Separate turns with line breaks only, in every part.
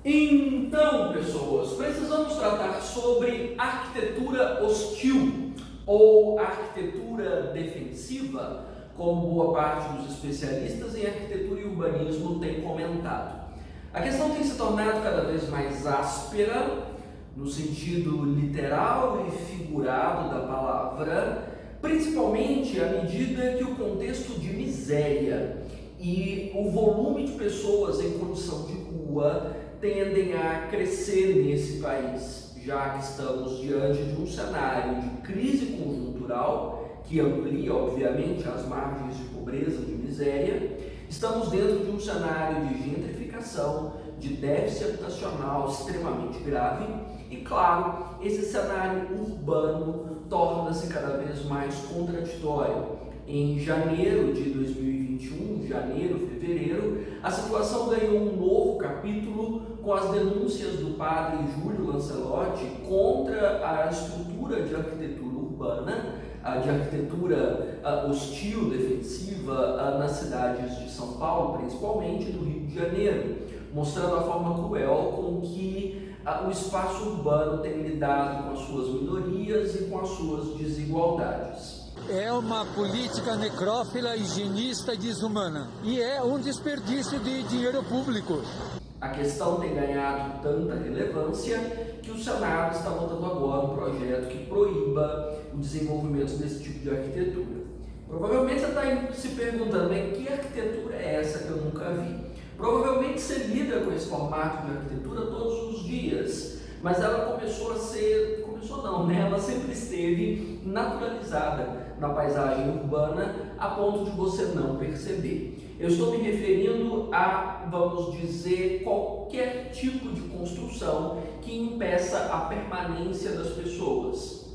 Então, pessoas, precisamos tratar sobre arquitetura hostil ou arquitetura defensiva, como boa parte dos especialistas em arquitetura e urbanismo têm comentado. A questão tem se tornado cada vez mais áspera, no sentido literal e figurado da palavra, principalmente à medida que o contexto de miséria e o volume de pessoas em condição de rua tendem a crescer nesse país, já que estamos diante de um cenário de crise conjuntural que amplia, obviamente, as margens de pobreza, de miséria. Estamos dentro de um cenário de gentrificação, de déficit habitacional extremamente grave e, claro, esse cenário urbano torna-se cada vez mais contraditório. Em janeiro de 2021, fevereiro, a situação ganhou um novo capítulo com as denúncias do padre Júlio Lancelotti contra a estrutura de arquitetura urbana, de arquitetura hostil, defensiva nas cidades de São Paulo, principalmente do Rio de Janeiro, mostrando a forma cruel com que o espaço urbano tem lidado com as suas minorias e com as suas desigualdades.
É uma política necrófila, higienista e desumana. E é um desperdício de dinheiro público.
A questão tem ganhado tanta relevância que o Senado está votando agora um projeto que proíba o desenvolvimento desse tipo de arquitetura. Provavelmente você está se perguntando, que arquitetura é essa que eu nunca vi? Provavelmente você lida com esse formato de arquitetura todos os dias, mas ela ela sempre esteve naturalizada na paisagem urbana a ponto de você não perceber. Eu estou me referindo a, vamos dizer, qualquer tipo de construção que impeça a permanência das pessoas.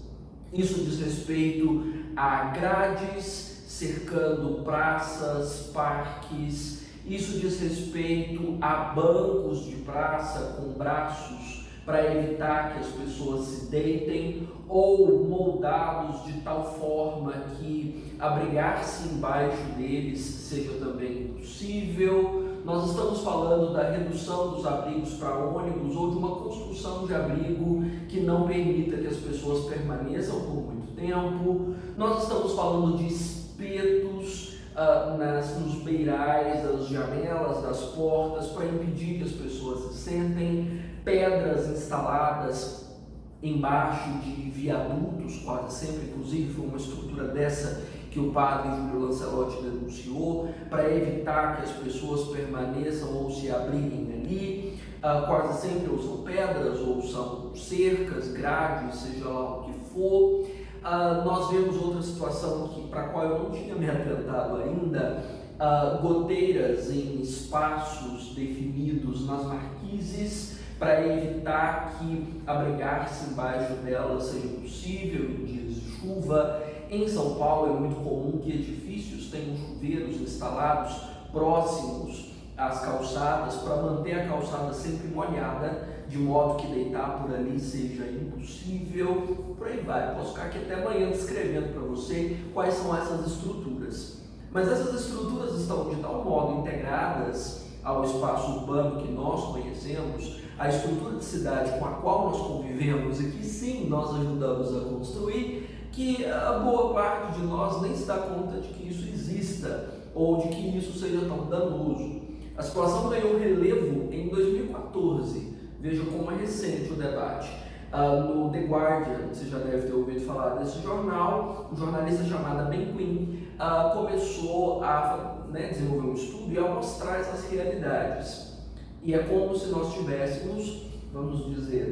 Isso diz respeito a grades cercando praças, parques, isso diz respeito a bancos de praça com braços para evitar que as pessoas se deitem, ou moldados de tal forma que abrigar-se embaixo deles seja também impossível. Nós estamos falando da redução dos abrigos para ônibus ou de uma construção de abrigo que não permita que as pessoas permaneçam por muito tempo. Nós estamos falando de espetos nos beirais das janelas, das portas, para impedir que as pessoas se sentem, pedras instaladas embaixo de viadutos, quase sempre, inclusive foi uma estrutura dessa que o padre Júlio Lancelotti denunciou, para evitar que as pessoas permaneçam ou se abriguem ali. Quase sempre ou são pedras ou são cercas, grades, seja lá o que for. Nós vemos outra situação para a qual eu não tinha me atentado ainda, goteiras em espaços definidos nas marquises para evitar que abrigar-se embaixo delas seja possível em dias de chuva. Em São Paulo é muito comum que edifícios tenham chuveiros instalados próximos às calçadas para manter a calçada sempre molhada, de modo que deitar por ali seja impossível. Por aí vai, posso ficar aqui até amanhã descrevendo para você quais são essas estruturas. Mas essas estruturas estão de tal modo integradas ao espaço urbano que nós conhecemos, a estrutura de cidade com a qual nós convivemos e que sim, nós ajudamos a construir, que a boa parte de nós nem se dá conta de que isso exista ou de que isso seja tão danoso. A situação ganhou relevo em 2014, veja como é recente o debate. No The Guardian, você já deve ter ouvido falar desse jornal, um jornalista chamado Ben Quinn começou a desenvolver um estudo e a mostrar essas realidades. E é como se nós tivéssemos, vamos dizer,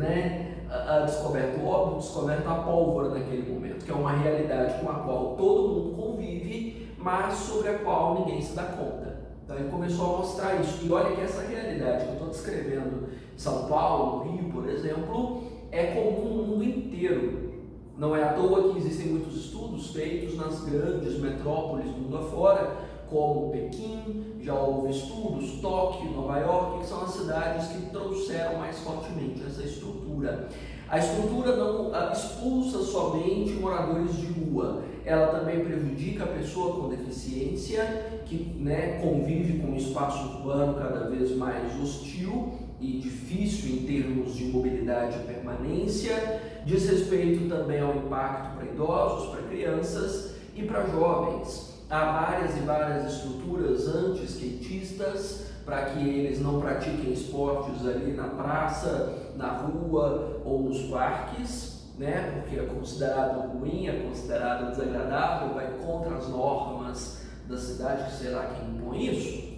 descoberto a pólvora naquele momento, que é uma realidade com a qual todo mundo convive, mas sobre a qual ninguém se dá conta. Então ele começou a mostrar isso. E olha que essa realidade que eu estou descrevendo em São Paulo, no Rio, por exemplo, é comum no mundo inteiro. Não é à toa que existem muitos estudos feitos nas grandes metrópoles do mundo afora, como Pequim, já houve estudos, Tóquio, Nova York, que são as cidades que trouxeram mais fortemente essa estrutura. A estrutura não expulsa somente moradores de rua, ela também prejudica a pessoa com deficiência que, né, convive com um espaço urbano cada vez mais hostil e difícil em termos de mobilidade e permanência. Diz respeito também ao impacto para idosos, para crianças e para jovens. Há várias e várias estruturas anti-skatistas para que eles não pratiquem esportes ali na praça, na rua ou nos parques, né? Porque é considerado ruim, é considerado desagradável, vai contra as normas da cidade, que sei lá quem impõe isso,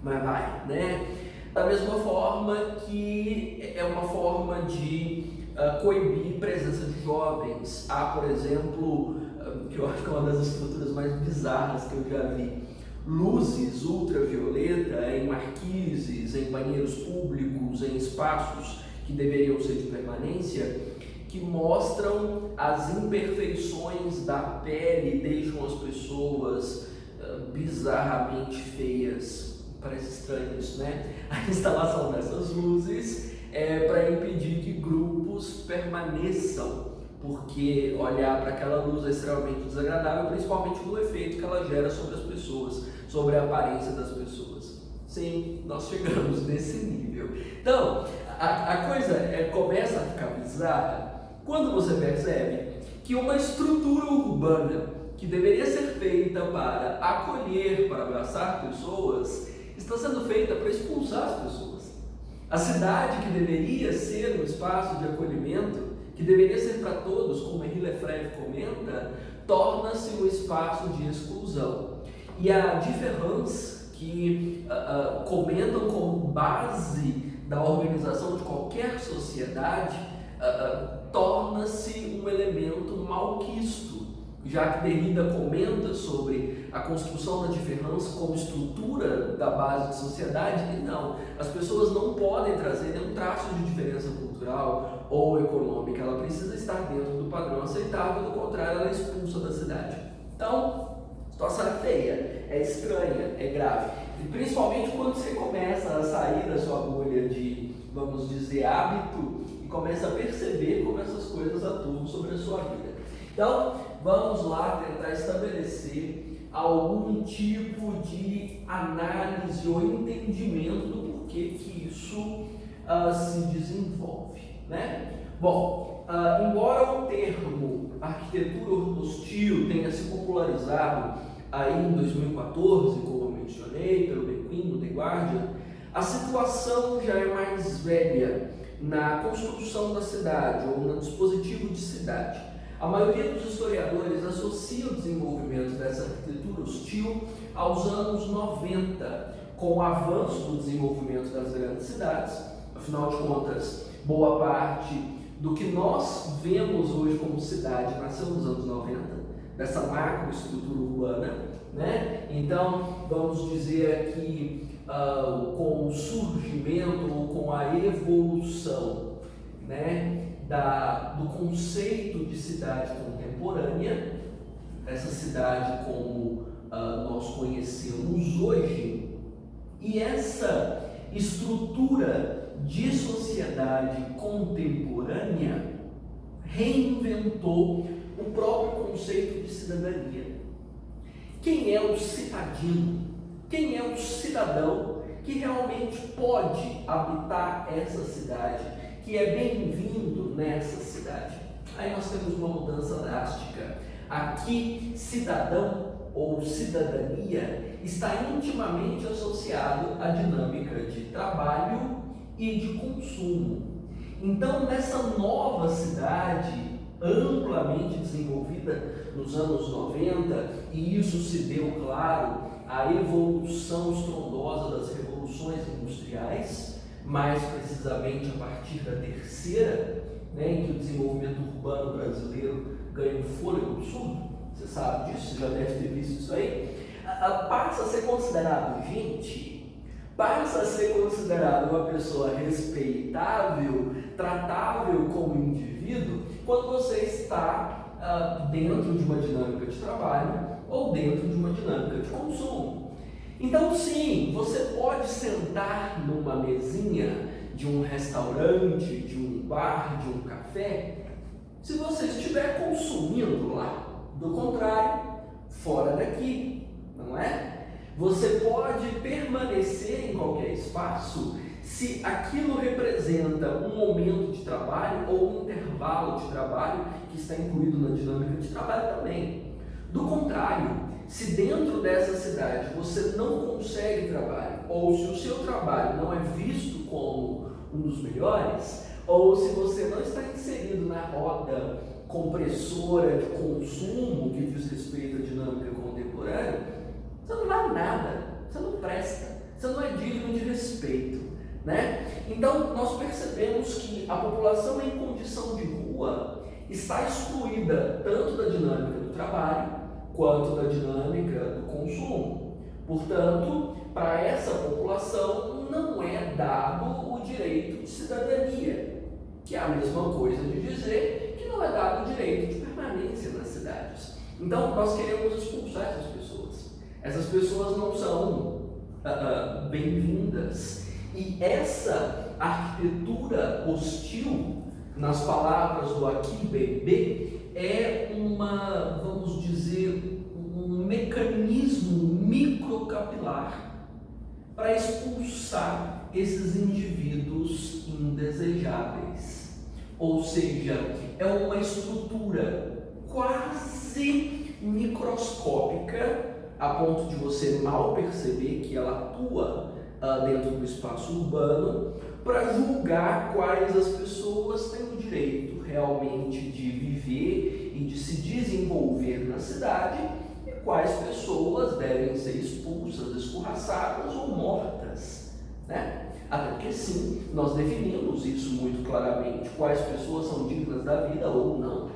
mas vai, né? Da mesma forma que é uma forma de coibir presença de jovens. Há, por exemplo, que eu acho que é uma das estruturas mais bizarras que eu já vi, luzes ultravioleta em marquises, em banheiros públicos, em espaços que deveriam ser de permanência, que mostram as imperfeições da pele e deixam as pessoas bizarramente feias. Parece estranho isso, né? A instalação dessas luzes é para impedir que grupos permaneçam, porque olhar para aquela luz é extremamente desagradável, principalmente no efeito que ela gera sobre as pessoas, sobre a aparência das pessoas. Sim, nós chegamos nesse nível. Então, a coisa começa a ficar bizarra quando você percebe que uma estrutura urbana que deveria ser feita para acolher, para abraçar pessoas, está sendo feita para expulsar as pessoas. A cidade que deveria ser um espaço de acolhimento, que deveria ser para todos, como Henri Lefebvre comenta, torna-se um espaço de exclusão. E a Différance, que comentam como base da organização de qualquer sociedade, torna-se um elemento malquisto, já que Derrida comenta sobre a construção da Différance como estrutura da base de sociedade, e não, as pessoas não podem trazer nenhum traço de diferença cultural ou econômica, ela precisa estar dentro do padrão aceitável, do contrário ela é expulsa da cidade. Então, a situação é feia, é estranha, é grave, e principalmente quando você começa a sair da sua bolha de, vamos dizer, hábito, e começa a perceber como essas coisas atuam sobre a sua vida. Então, vamos lá tentar estabelecer algum tipo de análise ou entendimento do porquê que isso se desenvolve, né? Bom, embora o termo arquitetura hostil tenha se popularizado aí em 2014, como eu mencionei, pelo Bequim, no The Guardian, a situação já é mais velha na construção da cidade ou no dispositivo de cidade. A maioria dos historiadores associa o desenvolvimento dessa arquitetura hostil aos anos 90, com o avanço do desenvolvimento das grandes cidades. Afinal de contas, boa parte do que nós vemos hoje como cidade nasceu nos anos 90, dessa macroestrutura urbana, né? Então, vamos dizer aqui, com o surgimento ou com a evolução, né, do conceito de cidade contemporânea, essa cidade como nós conhecemos hoje, e essa estrutura de sociedade contemporânea reinventou o próprio conceito de cidadania. Quem é o cidadino? Quem é o cidadão que realmente pode habitar essa cidade, que é bem-vindo nessa cidade? Aí nós temos uma mudança drástica. Aqui, cidadão ou cidadania está intimamente associado à dinâmica de trabalho e de consumo. Então, nessa nova cidade amplamente desenvolvida nos anos 90, e isso se deu, claro, à evolução estrondosa das revoluções industriais, mais precisamente a partir da terceira, né, em que o desenvolvimento urbano brasileiro ganha um fôlego absurdo. Você sabe disso, você já deve ter visto isso aí. Passa a ser considerado gente, passa a ser considerado uma pessoa respeitável, tratável como indivíduo, quando você está dentro de uma dinâmica de trabalho ou dentro de uma dinâmica de consumo. Então, sim, você pode sentar numa mesinha de um restaurante, de um bar, de um café, se você estiver consumindo lá. Do contrário, fora daqui, não é? Você pode permanecer em qualquer espaço se aquilo representa um momento de trabalho ou um intervalo de trabalho que está incluído na dinâmica de trabalho também. Do contrário, se dentro dessa cidade você não consegue trabalho, ou se o seu trabalho não é visto como um dos melhores, ou se você não está inserido na roda compressora de consumo que diz respeito à dinâmica contemporânea, você não vale nada, você não presta, você não é digno de respeito, né? Então nós percebemos que a população em condição de rua está excluída tanto da dinâmica do trabalho quanto da dinâmica do consumo. Portanto, para essa população não é dado o direito de cidadania, que é a mesma coisa de dizer que não é dado o direito de permanência nas cidades. Então, nós queremos expulsar essas pessoas. Essas pessoas não são bem-vindas. E essa arquitetura hostil, nas palavras do Achille Mbembe, é vamos dizer, um mecanismo microcapilar para expulsar esses indivíduos indesejáveis. Ou seja, é uma estrutura quase microscópica, a ponto de você mal perceber que ela atua dentro do espaço urbano, para julgar quais as pessoas têm o direito realmente de viver e de se desenvolver na cidade e quais pessoas devem ser expulsas, escorraçadas ou mortas, né? Até porque sim, nós definimos isso muito claramente, quais pessoas são dignas da vida ou não.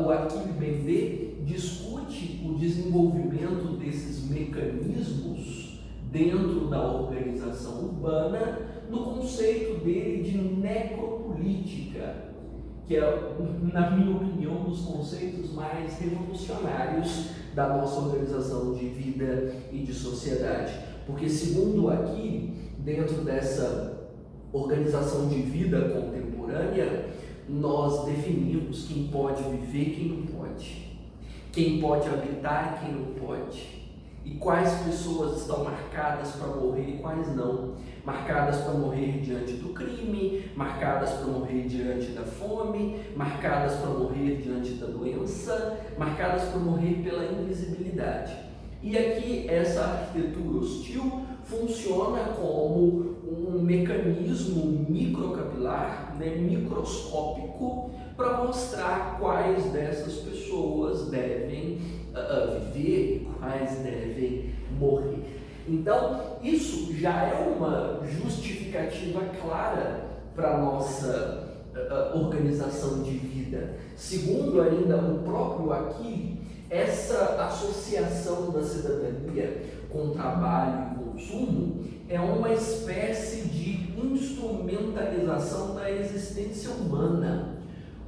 O Achille Mbembe discute o desenvolvimento desses mecanismos dentro da organização urbana no conceito dele de necropolítica, que é, na minha opinião, um dos conceitos mais revolucionários da nossa organização de vida e de sociedade. Porque, segundo aqui, dentro dessa organização de vida contemporânea, nós definimos quem pode viver e quem não pode, quem pode habitar e quem não pode, e quais pessoas estão marcadas para morrer e quais não. Marcadas para morrer diante do crime, marcadas para morrer diante da fome, marcadas para morrer diante da doença, marcadas para morrer pela invisibilidade. E aqui essa arquitetura hostil funciona como um mecanismo microcapilar, né, microscópico, para mostrar quais dessas pessoas devem viver e quais devem morrer. Então, isso já é uma justificativa clara para a nossa organização de vida. Segundo ainda o próprio Achille, essa associação da cidadania com trabalho e consumo é uma espécie de instrumentalização da existência humana.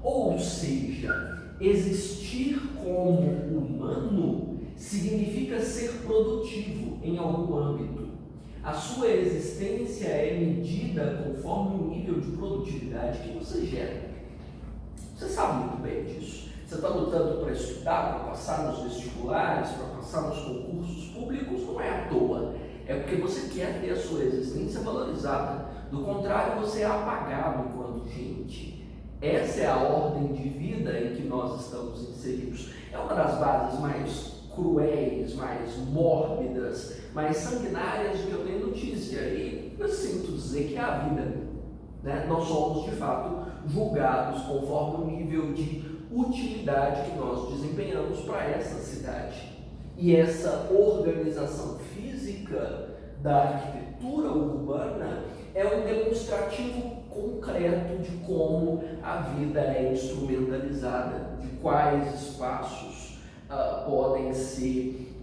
Ou seja, existir como humano significa ser produtivo em algum âmbito. A sua existência é medida conforme o nível de produtividade que você gera. Você sabe muito bem disso. Você está lutando para estudar, para passar nos vestibulares, para passar nos concursos públicos, não é à toa. É porque você quer ter a sua existência valorizada. Do contrário, você é apagado enquanto gente. Essa é a ordem de vida em que nós estamos inseridos. É uma das bases mais cruéis, mais mórbidas, mais sanguinárias de que eu tenho notícia. E eu sinto dizer que é a vida, né? Nós somos, de fato, julgados conforme o nível de utilidade que nós desempenhamos para essa cidade. E essa organização física da arquitetura urbana é um demonstrativo concreto de como a vida é instrumentalizada, de quais espaços podem ser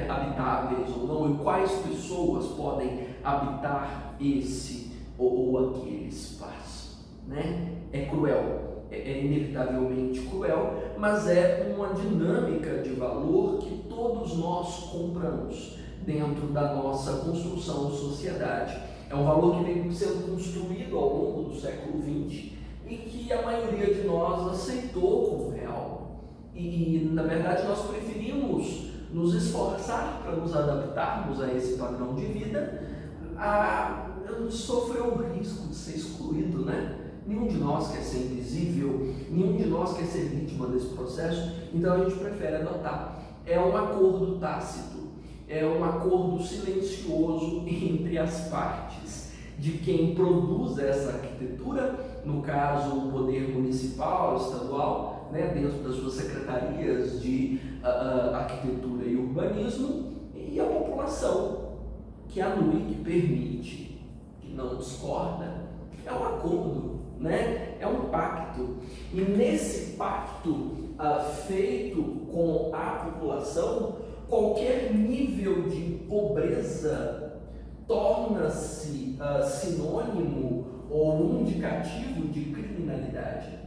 habitáveis ou não, e quais pessoas podem habitar esse ou aquele espaço, né? É cruel, é inevitavelmente cruel, mas é uma dinâmica de valor que todos nós compramos dentro da nossa construção de sociedade. É um valor que vem sendo construído ao longo do século XX e que a maioria de nós aceitou como real. E, na verdade, nós preferimos nos esforçar para nos adaptarmos a esse padrão de vida, a sofrer o risco de ser excluído, né? Nenhum de nós quer ser invisível, nenhum de nós quer ser vítima desse processo, então a gente prefere adotar. É um acordo tácito, é um acordo silencioso entre as partes de quem produz essa arquitetura, no caso o poder municipal, estadual, né, dentro das suas secretarias de arquitetura e urbanismo, e a população que anui, que permite, que não discorda. É um acordo, né? É um pacto. E nesse pacto feito com a população, qualquer nível de pobreza torna-se sinônimo ou indicativo de criminalidade.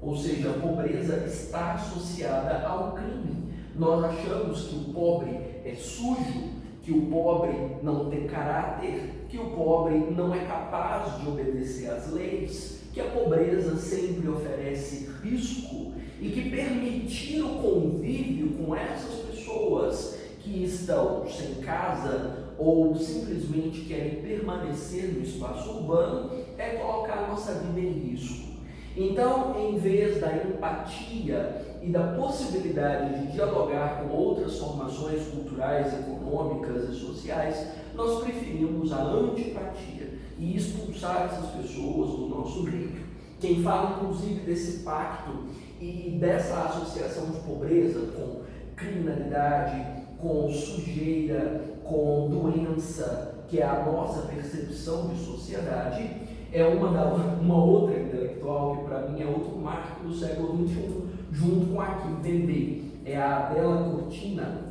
Ou seja, a pobreza está associada ao crime. Nós achamos que o pobre é sujo, que o pobre não tem caráter, que o pobre não é capaz de obedecer às leis, que a pobreza sempre oferece risco e que permitir o convívio com essas pessoas que estão sem casa ou simplesmente querem permanecer no espaço urbano é colocar a nossa vida em risco. Então, em vez da empatia e da possibilidade de dialogar com outras formações culturais, econômicas e sociais, nós preferimos a antipatia e expulsar essas pessoas do nosso meio. Quem fala, inclusive, desse pacto e dessa associação de pobreza com criminalidade, com sujeira, com doença, que é a nossa percepção de sociedade, é uma outra intelectual que para mim é outro marco do século XXI, junto com a Kim Bebê, é a Adela Cortina.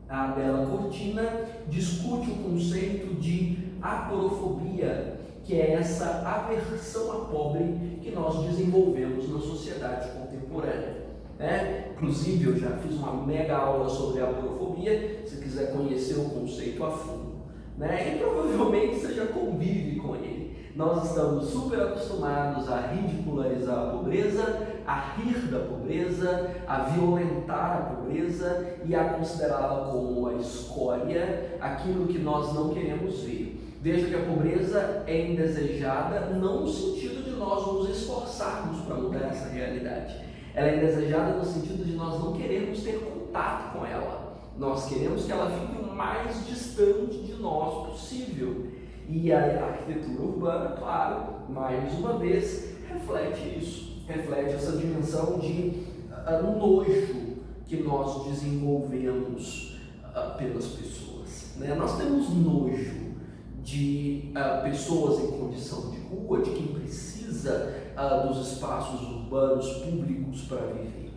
A Adela Cortina discute o conceito de aporofobia, que é essa aversão a pobre que nós desenvolvemos na sociedade contemporânea. Inclusive, eu já fiz uma mega aula sobre a aporofobia, se quiser conhecer o conceito a fundo. E provavelmente você já convive com ele. Nós estamos super acostumados a ridicularizar a pobreza, a rir da pobreza, a violentar a pobreza e a considerá-la como a escória, aquilo que nós não queremos ver. Veja que a pobreza é indesejada não no sentido de nós nos esforçarmos para mudar essa realidade. Ela é indesejada no sentido de nós não queremos ter contato com ela. Nós queremos que ela fique o mais distante de nós possível. E a arquitetura urbana, claro, mais uma vez, reflete isso. Reflete essa dimensão de nojo que nós desenvolvemos pelas pessoas. Nós temos nojo de pessoas em condição de rua, de quem precisa dos espaços urbanos públicos para viver.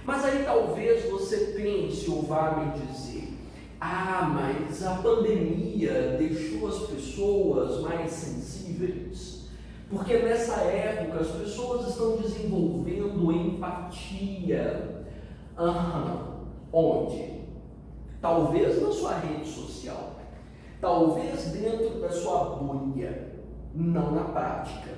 Mas aí talvez você pense ou vá me dizer: mas a pandemia deixou as pessoas mais sensíveis, porque nessa época as pessoas estão desenvolvendo empatia. Onde? Talvez na sua rede social, talvez dentro da sua bolha, não na prática.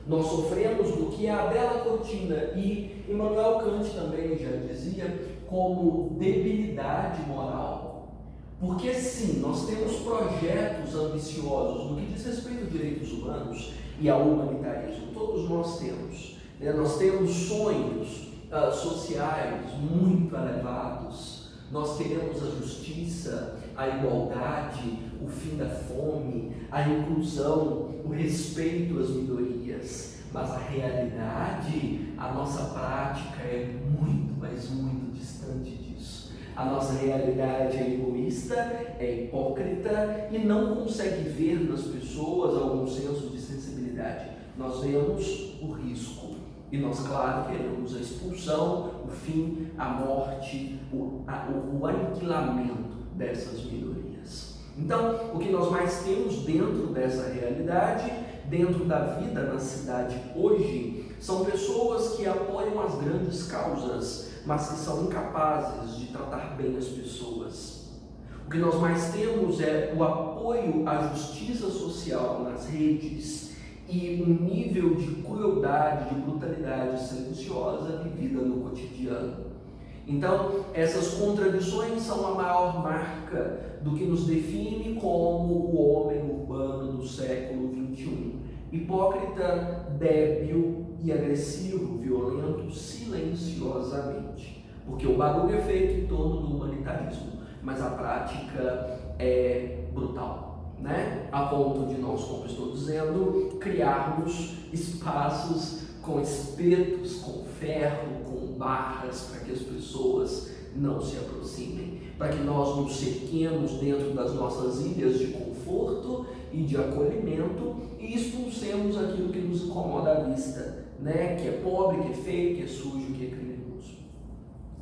Nós sofremos do que a Adela Cortina e Immanuel Kant também já dizia como debilidade moral. Porque sim, nós temos projetos ambiciosos no que diz respeito a direitos humanos e ao humanitarismo, todos nós temos. Nós temos sonhos sociais muito elevados, nós queremos a justiça, a igualdade, o fim da fome, a inclusão, o respeito às minorias, mas a realidade, a nossa prática é muito, mas muito distante disso. A nossa realidade é egoísta, é hipócrita e não consegue ver nas pessoas algum senso de sensibilidade. Nós vemos o risco e nós, claro, queremos a expulsão, o fim, a morte, o aniquilamento dessas minorias. Então, o que nós mais temos dentro dessa realidade, dentro da vida na cidade hoje, são pessoas que apoiam as grandes causas, mas que são incapazes de tratar bem as pessoas. O que nós mais temos é o apoio à justiça social nas redes e um nível de crueldade, de brutalidade silenciosa vivida no cotidiano. Então, essas contradições são a maior marca do que nos define como o homem urbano do século XXI. Hipócrita, débil e agressivo, violento silenciosamente. Porque o barulho é feito em torno do humanitarismo, mas a prática é brutal, né? A ponto de nós, como estou dizendo, criarmos espaços com espetos, com ferro, com barras, para que as pessoas não se aproximem, para que nós nos cerquemos dentro das nossas ilhas de conforto e de acolhimento e expulsemos aquilo que nos incomoda à vista, né? Que é pobre, que é feio, que é sujo, que é criminoso.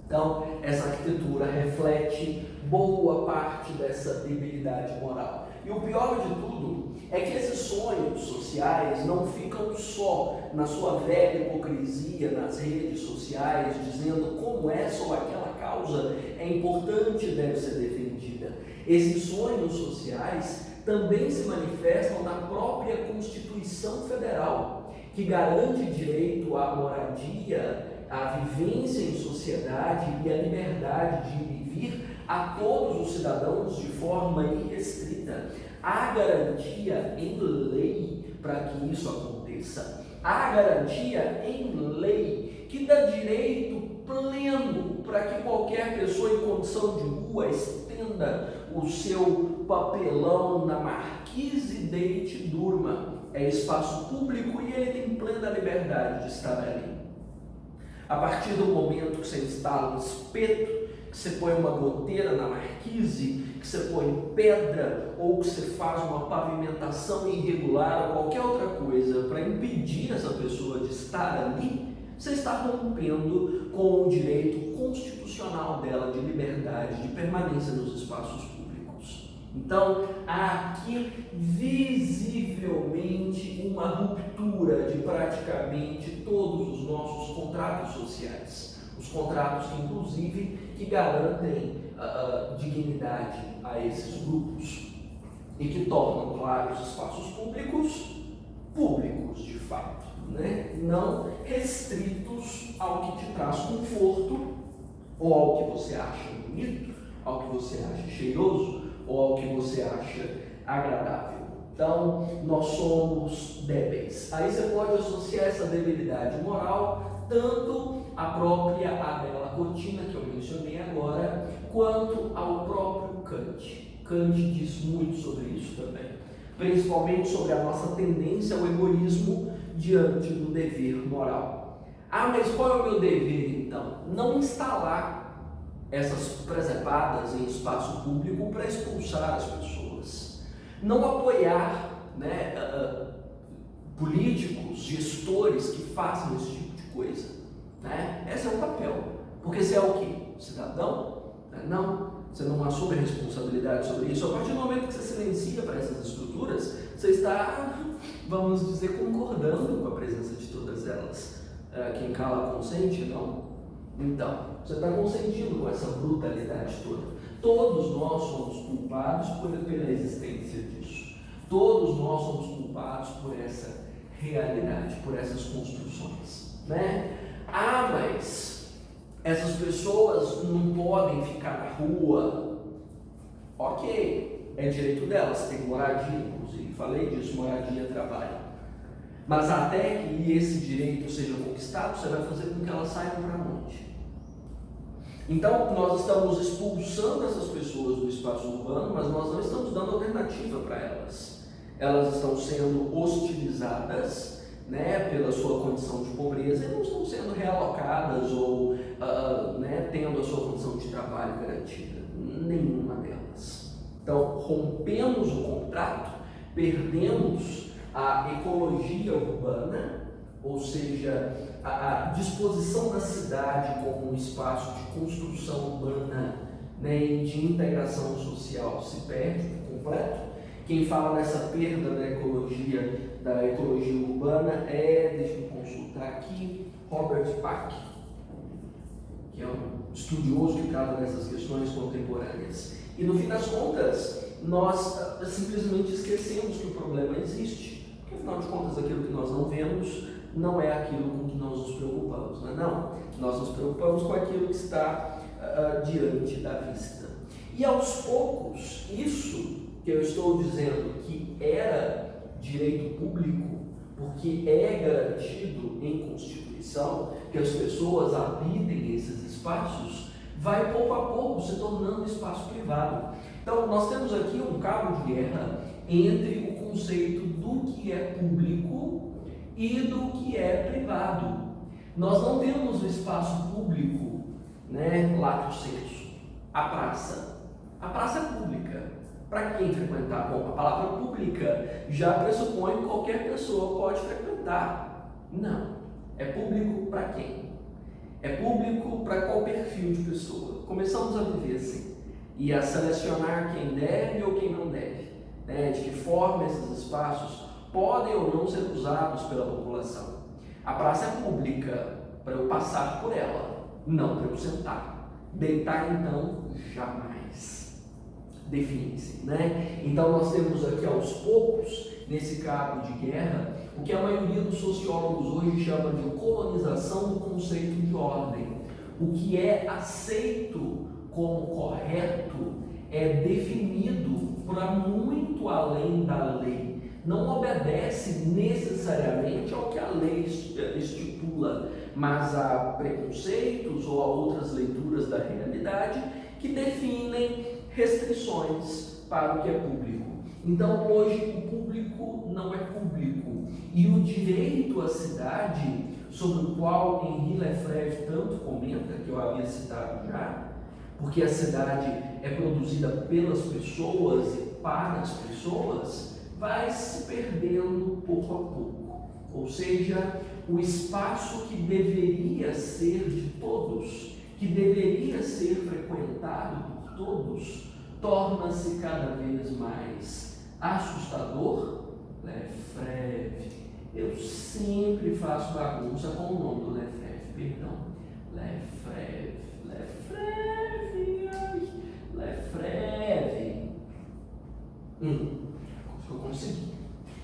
Então, essa arquitetura reflete boa parte dessa debilidade moral. E o pior de tudo é que esses sonhos sociais não ficam só na sua velha hipocrisia nas redes sociais, dizendo como essa ou aquela causa é importante e deve ser defendida. Esses sonhos sociais também se manifestam na própria Constituição Federal, que garante direito à moradia, à vivência em sociedade e à liberdade de vir a todos os cidadãos de forma irrestrita. Há garantia em lei para que isso aconteça. Há garantia em lei que dá direito pleno para que qualquer pessoa em condição de rua estenda o seu papelão na marquise e deite e durma. É espaço público e ele tem plena liberdade de estar ali. A partir do momento que você instala um espeto, que você põe uma goteira na marquise, que você põe pedra ou que você faz uma pavimentação irregular ou qualquer outra coisa para impedir essa pessoa de estar ali, você está rompendo com o direito constitucional dela de liberdade, de permanência nos espaços públicos. Então, há aqui visivelmente uma ruptura de praticamente todos os nossos contratos sociais. Os contratos que, inclusive, que garantem dignidade a esses grupos e que tornam, claro, os espaços públicos de fato, né? Não restritos ao que te traz conforto ou ao que você acha bonito, ao que você acha cheiroso ou ao que você acha agradável. Então, nós somos débeis. Aí você pode associar essa debilidade moral tanto à própria Adela Cortina, que eu mencionei agora, quanto ao próprio Kant. Kant diz muito sobre isso também, principalmente sobre a nossa tendência ao egoísmo diante do dever moral. Ah, mas qual é o meu dever então? Não instalar essas presepadas em espaço público para expulsar as pessoas. Não apoiar, né, políticos, gestores que façam esse tipo de coisa. Né? Esse é o papel. Porque você é o quê? Cidadão? Não. Você não assume a responsabilidade sobre isso. A partir do momento que você silencia para essas estruturas, você está, vamos dizer, concordando com a presença de todas elas. Quem cala consente, não? Então, você está consentindo com essa brutalidade toda. Todos nós somos culpados pela existência disso. Todos nós somos culpados por essa realidade, por essas construções. Né? Ah, mas essas pessoas não podem ficar na rua. Ok, é direito delas, tem moradia, inclusive. Falei disso, moradia, trabalho. Mas até que esse direito seja conquistado, você vai fazer com que elas saiam para onde? Então, nós estamos expulsando essas pessoas do espaço urbano, mas nós não estamos dando alternativa para elas. Elas estão sendo hostilizadas, né, pela sua condição de pobreza e não estão sendo realocadas ou tendo a sua condição de trabalho garantida. Nenhuma delas. Então, rompemos o contrato, perdemos a ecologia urbana, ou seja, a disposição da cidade como um espaço de construção urbana, né, e de integração social se perde por completo. Quem fala nessa perda da ecologia urbana deixa eu consultar aqui, Robert Pack, que é um estudioso que trata dessas questões contemporâneas. E no fim das contas, nós simplesmente esquecemos que o problema existe, porque afinal de contas aquilo que nós não vemos não é aquilo com que nós nos preocupamos, não é não? Nós nos preocupamos com aquilo que está diante da vista. E aos poucos, isso que eu estou dizendo que era direito público, porque é garantido em Constituição que as pessoas habitem esses espaços, vai pouco a pouco se tornando espaço privado. Então, nós temos aqui um cabo de guerra entre o conceito do que é público e do que é privado. Nós não temos o espaço público, lato sensu, a praça. A praça é pública. Para quem frequentar? Bom, a palavra pública já pressupõe que qualquer pessoa pode frequentar. Não. É público para quem? É público para qual perfil de pessoa? Começamos a viver assim e a selecionar quem deve ou quem não deve, de que forma esses espaços podem ou não ser usados pela população. A praça é pública para eu passar por ela, não para eu sentar. Deitar, então, jamais. Define-se, Então, nós temos aqui aos poucos, nesse cabo de guerra, o que a maioria dos sociólogos hoje chama de colonização do conceito de ordem. O que é aceito como correto é definido para muito além da lei. Não obedece necessariamente ao que a lei estipula, mas há preconceitos ou a outras leituras da realidade que definem restrições para o que é público. Então, hoje, o público não é público. E o direito à cidade, sobre o qual Henri Lefebvre tanto comenta, que eu havia citado já, porque a cidade é produzida pelas pessoas e para as pessoas, vai se perdendo pouco a pouco. Ou seja, o espaço que deveria ser de todos, que deveria ser frequentado por todos, torna-se cada vez mais assustador. Lefebvre, eu sempre faço bagunça com o nome do Lefebvre, perdão. Lefebvre. Acho que eu consegui.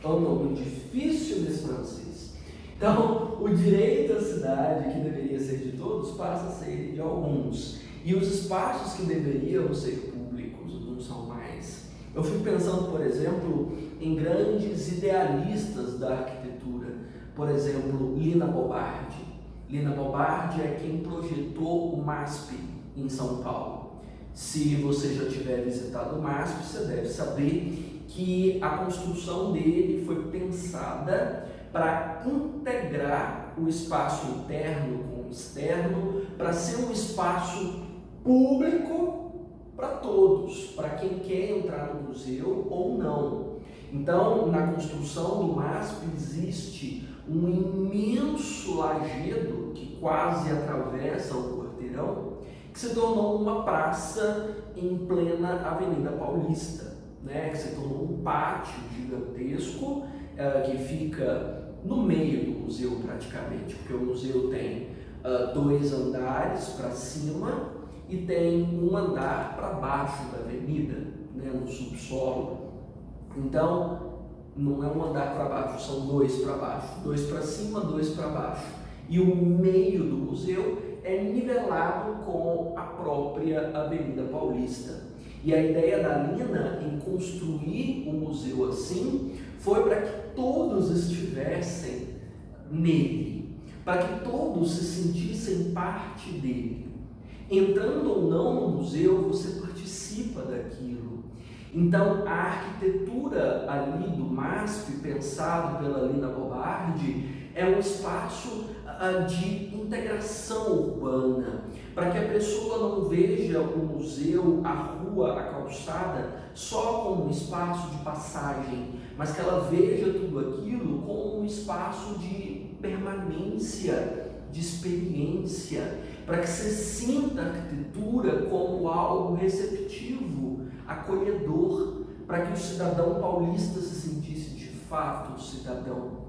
É um nome difícil desse francês. Então, o direito à cidade, que deveria ser de todos, passa a ser de alguns. E os espaços que deveriam ser públicos não são mais. Eu fico pensando, por exemplo, em grandes idealistas da arquitetura. Por exemplo, Lina Bobardi. Lina Bobardi é quem projetou o MASP em São Paulo. Se você já tiver visitado o MASP, você deve saber que a construção dele foi pensada para integrar o espaço interno com o externo, para ser um espaço público para todos, para quem quer entrar no museu ou não. Então, na construção do MASP existe um imenso lajedo que quase atravessa o quarteirão, que se tornou uma praça em plena Avenida Paulista, que se tornou um pátio gigantesco que fica no meio do museu praticamente, porque o museu tem 2 andares para cima e tem um andar para baixo da avenida, no subsolo. Então, não é um andar para baixo, são 2 para baixo, 2 para cima, 2 para baixo. E o meio do museu é nivelado com a própria Avenida Paulista. E a ideia da Lina em construir o museu assim foi para que todos estivessem nele, para que todos se sentissem parte dele. Entrando ou não no museu, você participa daquilo. Então, a arquitetura ali do MASP, pensado pela Lina Bobardi, é um espaço de integração urbana, para que a pessoa não veja o museu, a rua, a calçada, só como um espaço de passagem, mas que ela veja tudo aquilo como um espaço de permanência, de experiência, para que você sinta a arquitetura como algo receptivo, acolhedor, para que o cidadão paulista se sentisse de fato cidadão.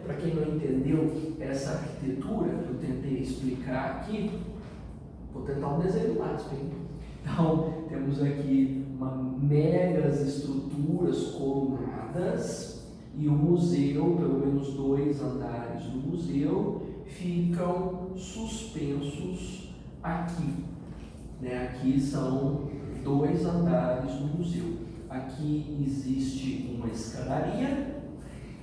Para quem não entendeu essa arquitetura que eu tentei explicar aqui, vou tentar um desenho mágico, hein? Então, temos aqui megas estruturas colunadas e o museu, pelo menos 2 andares do museu, ficam suspensos aqui. né? Aqui são 2 andares no museu. Aqui existe uma escadaria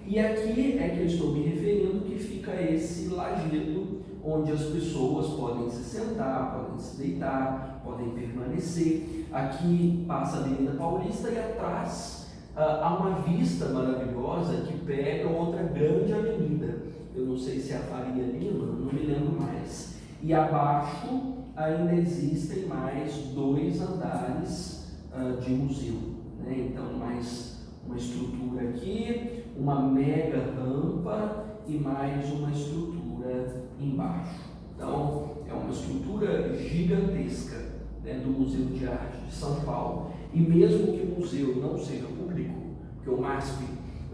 e aqui é que eu estou me referindo que fica esse lajedo onde as pessoas podem se sentar, podem se deitar, podem permanecer. Aqui passa a Avenida Paulista e atrás há uma vista maravilhosa que pega outra grande avenida. Eu não sei se é a Faria Lima, não me lembro mais. E abaixo ainda existem mais 2 andares de museu, né? Então, mais uma estrutura aqui, uma mega rampa e mais uma estrutura embaixo. Então, é uma estrutura gigantesca, né, do Museu de Arte de São Paulo. E mesmo que o museu não seja público, porque o MASP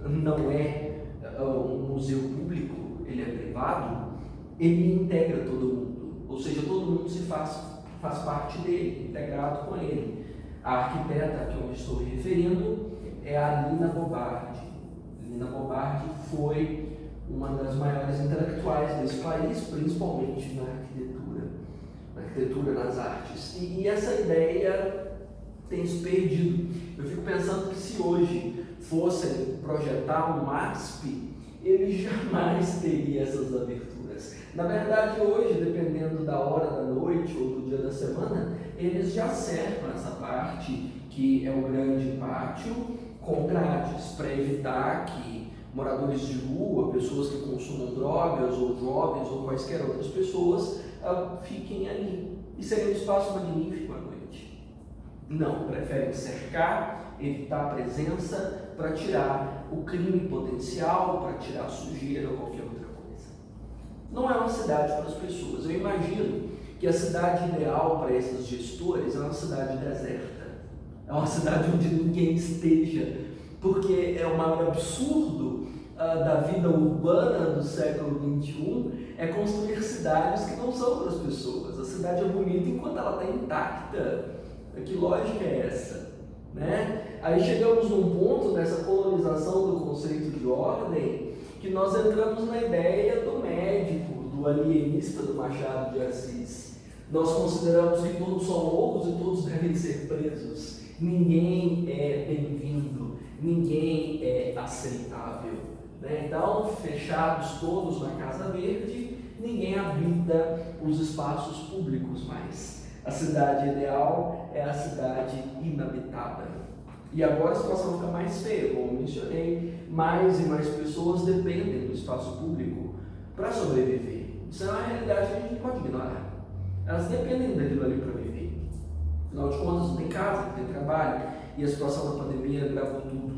não é um museu público, ele é privado, ele integra todo mundo, ou seja, todo mundo se faz parte dele, integrado com ele. A arquiteta a que eu me estou referindo é a Lina Bobardi. Lina Bobardi foi uma das maiores intelectuais desse país, principalmente na arquitetura, nas artes. E essa ideia tem se perdido. Eu fico pensando que se hoje fossem projetar um MASP, ele jamais teria essas aberturas. Na verdade, hoje, dependendo da hora da noite ou do dia da semana, eles já cercam essa parte, que é o grande pátio, com grades, para evitar que moradores de rua, pessoas que consumam drogas, ou jovens, ou quaisquer outras pessoas, fiquem ali. E seria um espaço magnífico à noite. Não, preferem cercar, evitar a presença, para tirar o crime potencial, para tirar a sujeira ou qualquer outra coisa. Não é uma cidade para as pessoas. Eu imagino que a cidade ideal para esses gestores é uma cidade deserta. É uma cidade onde ninguém esteja, porque é o maior absurdo da vida urbana do século XXI é construir cidades que não são para as pessoas. A cidade é bonita enquanto ela está intacta. Que lógica é essa? Né? Aí chegamos num ponto nessa colonização do conceito de ordem que nós entramos na ideia do médico, do alienista do Machado de Assis. Nós consideramos que todos são loucos e todos devem ser presos. Ninguém é bem-vindo, ninguém é aceitável, né? Então, fechados todos na Casa Verde, ninguém habita os espaços públicos mais. A cidade ideal é a cidade inabitada. E agora a situação fica mais feia, como mencionei, mais e mais pessoas dependem do espaço público para sobreviver. Isso é uma realidade que a gente não pode ignorar. Elas dependem daquilo ali para viver. Afinal de contas, não tem casa, não tem trabalho, e a situação da pandemia gravou tudo.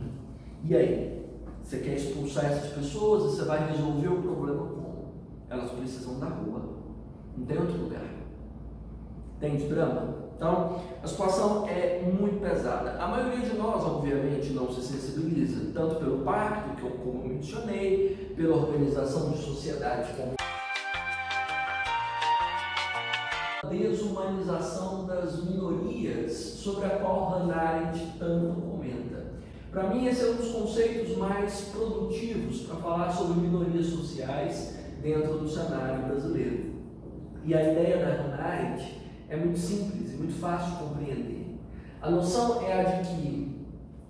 E aí? Você quer expulsar essas pessoas e você vai resolver o problema como? Elas precisam da rua, não tem outro lugar. Entende drama? Então, a situação é muito pesada. A maioria de nós, obviamente, não se sensibiliza, tanto pelo pacto, como eu mencionei, pela organização de sociedade como a desumanização das minorias, sobre a qual Hannah Arendt tanto comenta. Para mim, esse é um dos conceitos mais produtivos para falar sobre minorias sociais dentro do cenário brasileiro. E a ideia da Hannah Arendt é muito simples e muito fácil de compreender. A noção é a de que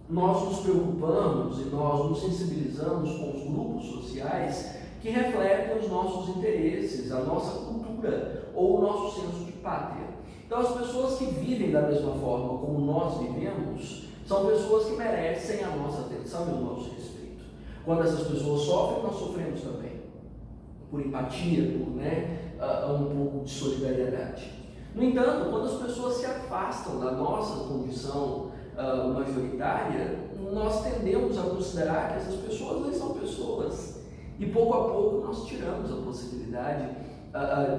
nós nos preocupamos e nós nos sensibilizamos com os grupos sociais que refletem os nossos interesses, a nossa cultura ou o nosso senso de pátria. Então, as pessoas que vivem da mesma forma como nós vivemos são pessoas que merecem a nossa atenção e o nosso respeito. Quando essas pessoas sofrem, nós sofremos também, por empatia, por um pouco de solidariedade. No entanto, quando as pessoas se afastam da nossa condição majoritária, nós tendemos a considerar que essas pessoas não são pessoas. E pouco a pouco nós tiramos a possibilidade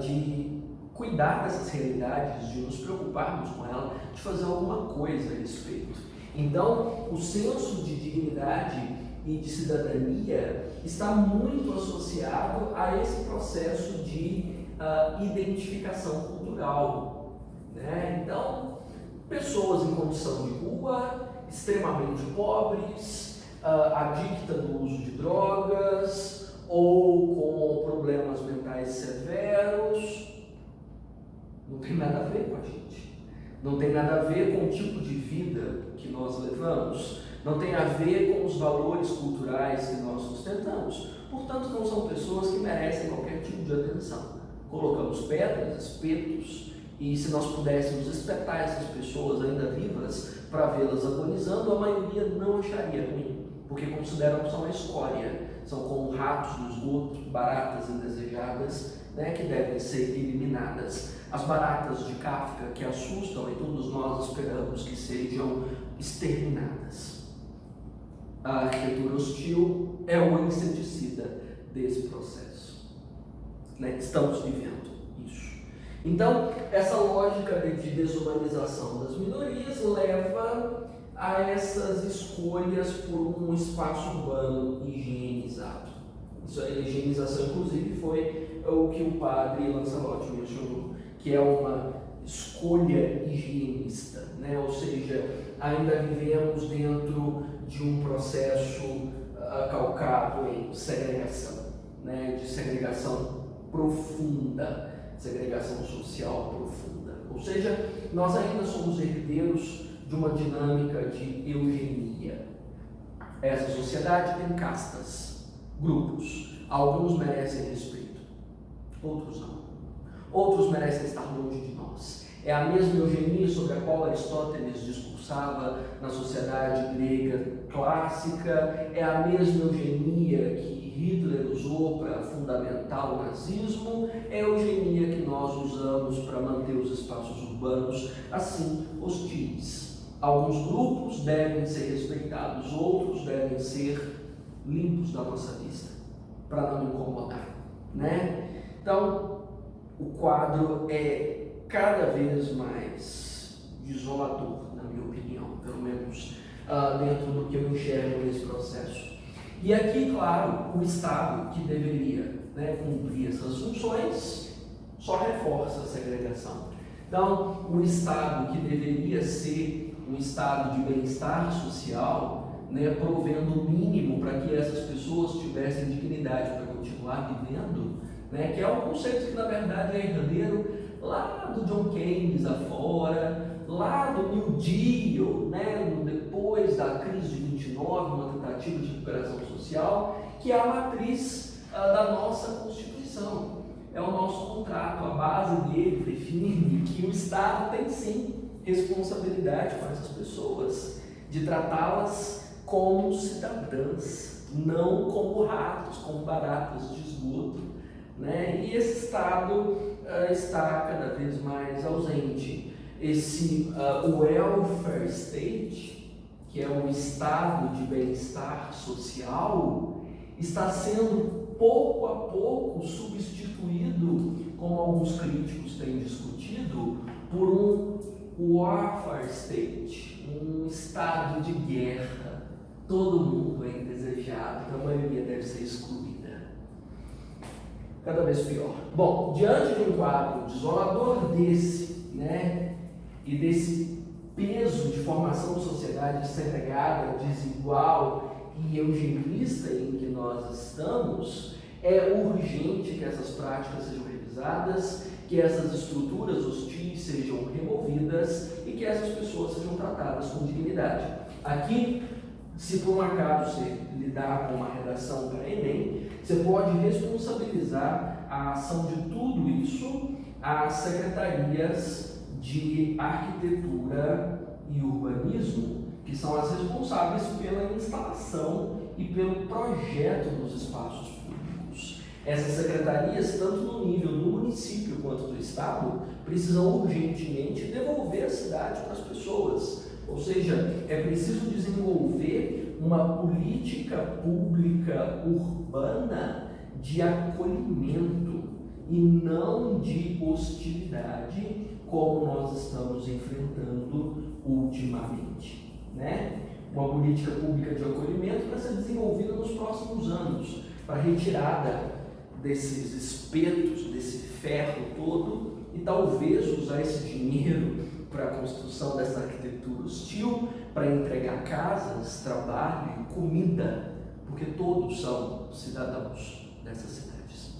de cuidar dessas realidades, de nos preocuparmos com ela, de fazer alguma coisa a respeito. Então, o senso de dignidade e de cidadania está muito associado a esse processo de identificação cultural, né? Então, pessoas em condição de rua, extremamente pobres, adictas do uso de drogas ou com problemas mentais severos, não tem nada a ver com a gente. não tem nada a ver com o tipo de vida que nós levamos, não tem a ver com os valores culturais que nós sustentamos. Portanto, não são pessoas que merecem qualquer tipo de atenção. Colocamos pedras, espetos, e se nós pudéssemos espetar essas pessoas ainda vivas para vê-las agonizando, a maioria não acharia ruim, porque consideram que são uma escória, são como ratos no esgoto, baratas indesejadas, que devem ser eliminadas. As baratas de Kafka que assustam e todos nós esperamos que sejam exterminadas. A arquitetura hostil é o inseticida desse processo. Estamos vivendo isso. Então, essa lógica de desumanização das minorias leva a essas escolhas por um espaço urbano higienizado. Isso, a higienização, inclusive, foi o que o padre Lancelotti mencionou, que é uma escolha higienista, ou seja, ainda vivemos dentro de um processo calcado em segregação, de segregação profunda, segregação social profunda. Ou seja, nós ainda somos herdeiros de uma dinâmica de eugenia. Essa sociedade tem castas, grupos. Alguns merecem respeito, outros não. Outros merecem estar longe de nós. É a mesma eugenia sobre a qual Aristóteles discursava na sociedade grega clássica, é a mesma eugenia que Hitler usou para fundamentar o nazismo, é a eugenia que nós usamos para manter os espaços urbanos assim hostis. Alguns grupos devem ser respeitados, outros devem ser limpos da nossa vista, para não incomodar, Então, o quadro é cada vez mais desolador, na minha opinião, pelo menos dentro do que eu enxergo nesse processo. E aqui, claro, o Estado, que deveria cumprir essas funções, só reforça a segregação. Então, o Estado, que deveria ser um estado de bem-estar social, provendo o mínimo para que essas pessoas tivessem dignidade para continuar vivendo, que é um conceito que, na verdade, é herdeiro lá do John Keynes afora, lá do New Deal, depois da crise de 29, uma tentativa de recuperação social, que é a matriz da nossa Constituição. É o nosso contrato, a base dele define que o Estado tem sim responsabilidade com essas pessoas, de tratá-las como cidadãs, não como ratos, como baratas de esgoto. E esse Estado está cada vez mais ausente. Esse welfare state, que é um estado de bem-estar social, está sendo pouco a pouco substituído, como alguns críticos têm discutido, por um warfare state, um estado de guerra. Todo mundo é indesejado, a maioria deve ser excluída. Cada vez pior. Bom, diante de um quadro desolador desse, e desse peso de formação de sociedade segregada, desigual e eugenista em que nós estamos, é urgente que essas práticas sejam revisadas, que essas estruturas hostis sejam removidas e que essas pessoas sejam tratadas com dignidade. Aqui, se por um acaso você lidar com uma redação para Enem, você pode responsabilizar a ação de tudo isso às secretarias de arquitetura e urbanismo, que são as responsáveis pela instalação e pelo projeto dos espaços públicos. Essas secretarias, tanto no nível do município quanto do estado, precisam urgentemente devolver a cidade para as pessoas. Ou seja, é preciso desenvolver uma política pública urbana de acolhimento e não de hostilidade, como nós estamos enfrentando ultimamente, Uma política pública de acolhimento para ser desenvolvida nos próximos anos, para retirada desses espetos, desse ferro todo, e talvez usar esse dinheiro para a construção dessa arquitetura hostil, para entregar casas, trabalho e comida, porque todos são cidadãos dessas cidades.